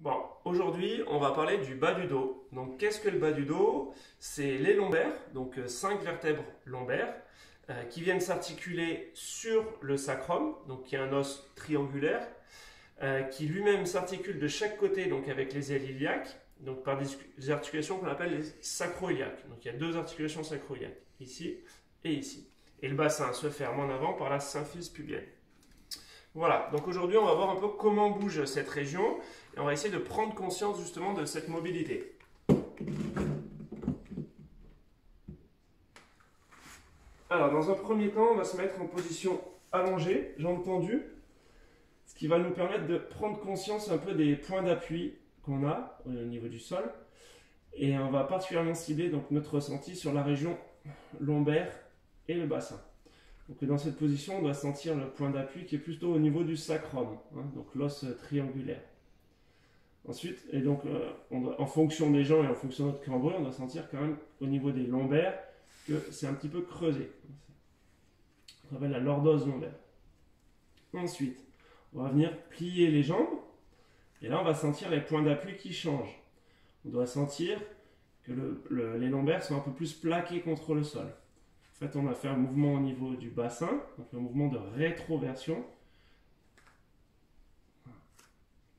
Bon, aujourd'hui, on va parler du bas du dos. Donc, qu'est-ce que le bas du dos? C'est les lombaires, donc 5 vertèbres lombaires, qui viennent s'articuler sur le sacrum, donc qui est un os triangulaire, qui lui-même s'articule de chaque côté, donc avec les ailes iliaques, donc par des articulations qu'on appelle les sacro-iliaques. Donc, il y a deux articulations sacro-iliaques, ici et ici. Et le bassin se ferme en avant par la symphyse pubienne. Voilà, donc aujourd'hui on va voir un peu comment bouge cette région et on va essayer de prendre conscience justement de cette mobilité. Alors dans un premier temps, on va se mettre en position allongée, jambes tendues, ce qui va nous permettre de prendre conscience un peu des points d'appui qu'on a au niveau du sol. Et on va particulièrement cibler donc notre ressenti sur la région lombaire et le bassin. Donc dans cette position, on doit sentir le point d'appui qui est plutôt au niveau du sacrum, donc l'os triangulaire. Ensuite, et donc en fonction des gens et en fonction de notre cambouis, on doit sentir quand même au niveau des lombaires que c'est un petit peu creusé. On appelle la lordose lombaire. Ensuite, on va venir plier les jambes et là on va sentir les points d'appui qui changent. On doit sentir que les lombaires sont un peu plus plaqués contre le sol. En fait, on a fait un mouvement au niveau du bassin, donc un mouvement de rétroversion.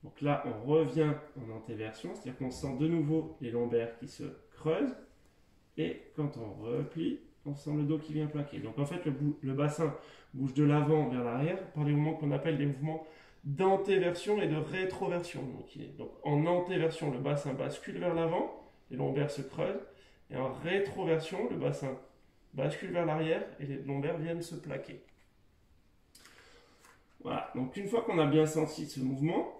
Donc là, on revient en antéversion, c'est-à-dire qu'on sent de nouveau les lombaires qui se creusent. Et quand on replie, on sent le dos qui vient plaquer. Donc en fait, le bassin bouge de l'avant vers l'arrière par des mouvements qu'on appelle des mouvements d'antéversion et de rétroversion. Donc en antéversion, le bassin bascule vers l'avant, les lombaires se creusent. Et en rétroversion, le bassin bascule vers l'arrière et les lombaires viennent se plaquer. Voilà, donc une fois qu'on a bien senti ce mouvement,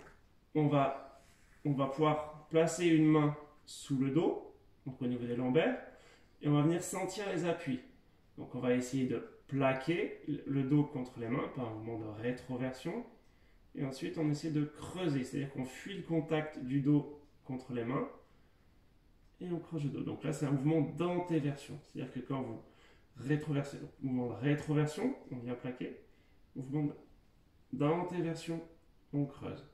on va pouvoir placer une main sous le dos, donc au niveau des lombaires, et on va venir sentir les appuis. Donc on va essayer de plaquer le dos contre les mains par un mouvement de rétroversion, et ensuite on essaie de creuser, c'est-à-dire qu'on fuit le contact du dos contre les mains, et on creuse le dos. Donc là c'est un mouvement d'antéversion, c'est-à-dire que quand vous rétroversez, donc mouvement de rétroversion, on vient plaquer, mouvement d'antéversion, on creuse.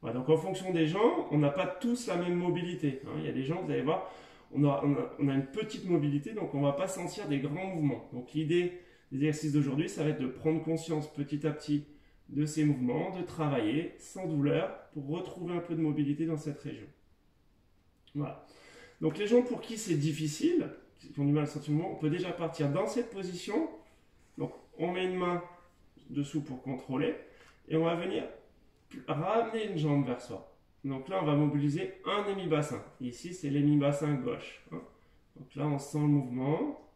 Voilà, donc en fonction des gens, on n'a pas tous la même mobilité. Il y a des gens, vous allez voir, on a une petite mobilité, donc on ne va pas sentir des grands mouvements. Donc l'idée des exercices d'aujourd'hui, ça va être de prendre conscience petit à petit de ces mouvements, de travailler sans douleur pour retrouver un peu de mobilité dans cette région. Voilà. Donc les gens pour qui c'est difficile, qui ont du mal à sentir le mouvement, on peut déjà partir dans cette position. Donc on met une main dessous pour contrôler et on va venir ramener une jambe vers soi. Donc là on va mobiliser un hémibassin. Ici c'est l'hémibassin gauche. Donc là on sent le mouvement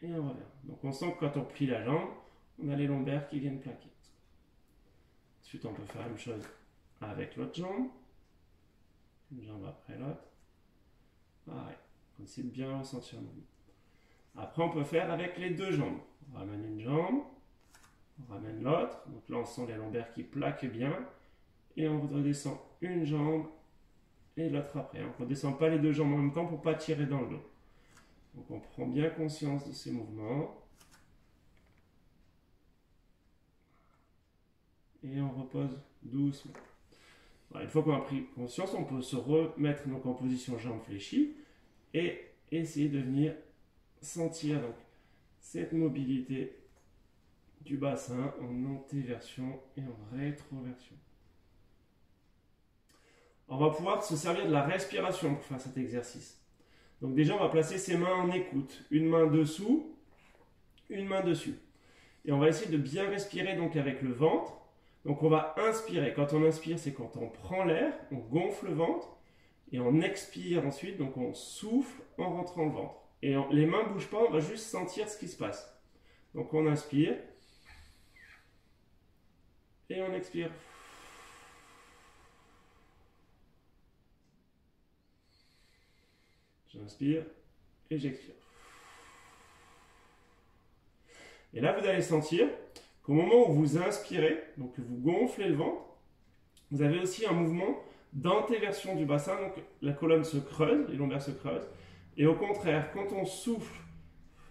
et on revient. Donc on sent que quand on plie la jambe, on a les lombaires qui viennent plaquer. Ensuite on peut faire la même chose avec l'autre jambe. Une jambe après l'autre. Pareil. On essaie de bien ressentir le mouvement. Après, on peut faire avec les deux jambes. On ramène une jambe, on ramène l'autre. Donc là, on sent les lombaires qui plaquent bien. Et on redescend une jambe et l'autre après. On ne redescend pas les deux jambes en même temps pour ne pas tirer dans le dos. Donc on prend bien conscience de ces mouvements. Et on repose doucement. Voilà, une fois qu'on a pris conscience, on peut se remettre donc en position jambes fléchies. Et essayer de venir sentir donc, cette mobilité du bassin en antéversion et en rétroversion. On va pouvoir se servir de la respiration pour faire cet exercice. Donc déjà, on va placer ses mains en écoute. Une main dessous, une main dessus. Et on va essayer de bien respirer donc avec le ventre. Donc on va inspirer. Quand on inspire, c'est quand on prend l'air, on gonfle le ventre. Et on expire ensuite, donc on souffle en rentrant le ventre. Et les mains ne bougent pas, on va juste sentir ce qui se passe. Donc on inspire. Et on expire. J'inspire et j'expire. Et là, vous allez sentir qu'au moment où vous inspirez, donc que vous gonflez le ventre, vous avez aussi un mouvement d'antéversion du bassin, donc la colonne se creuse, les lombaires se creusent, et au contraire, quand on souffle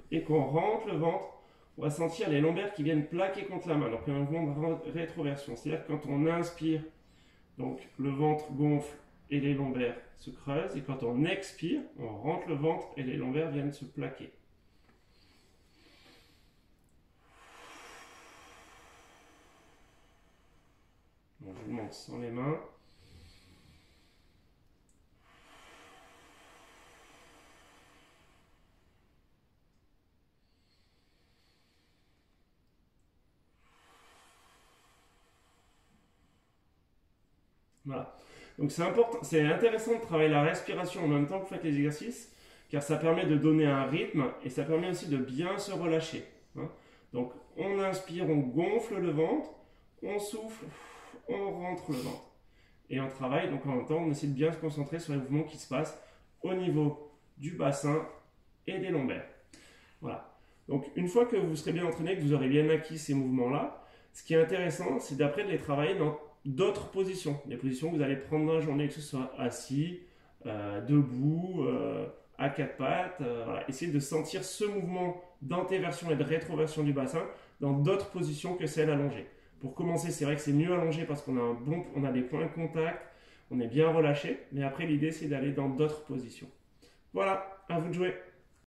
et qu'on rentre le ventre, on va sentir les lombaires qui viennent plaquer contre la main, donc un mouvement de rétroversion, c'est-à-dire que quand on inspire, Donc le ventre gonfle et les lombaires se creusent. Et quand on expire, on rentre le ventre et les lombaires viennent se plaquer. Bon, je vous montre sans les mains. Voilà. Donc c'est important, c'est intéressant de travailler la respiration en même temps que vous faites les exercices, car ça permet de donner un rythme et ça permet aussi de bien se relâcher. Hein. Donc on inspire, on gonfle le ventre, on souffle, on rentre le ventre. Et on travaille, donc en même temps, on essaie de bien se concentrer sur les mouvements qui se passent au niveau du bassin et des lombaires. Voilà. Donc une fois que vous serez bien entraîné, que vous aurez bien acquis ces mouvements-là, ce qui est intéressant, c'est d'après de les travailler dans d'autres positions. Des positions que vous allez prendre dans la journée, que ce soit assis, debout, à quatre pattes. Voilà. Essayez de sentir ce mouvement d'antéversion et de rétroversion du bassin dans d'autres positions que celles allongées. Pour commencer, c'est vrai que c'est mieux allongé parce qu'on a, on a des points de contact, on est bien relâché, mais après l'idée c'est d'aller dans d'autres positions. Voilà, à vous de jouer.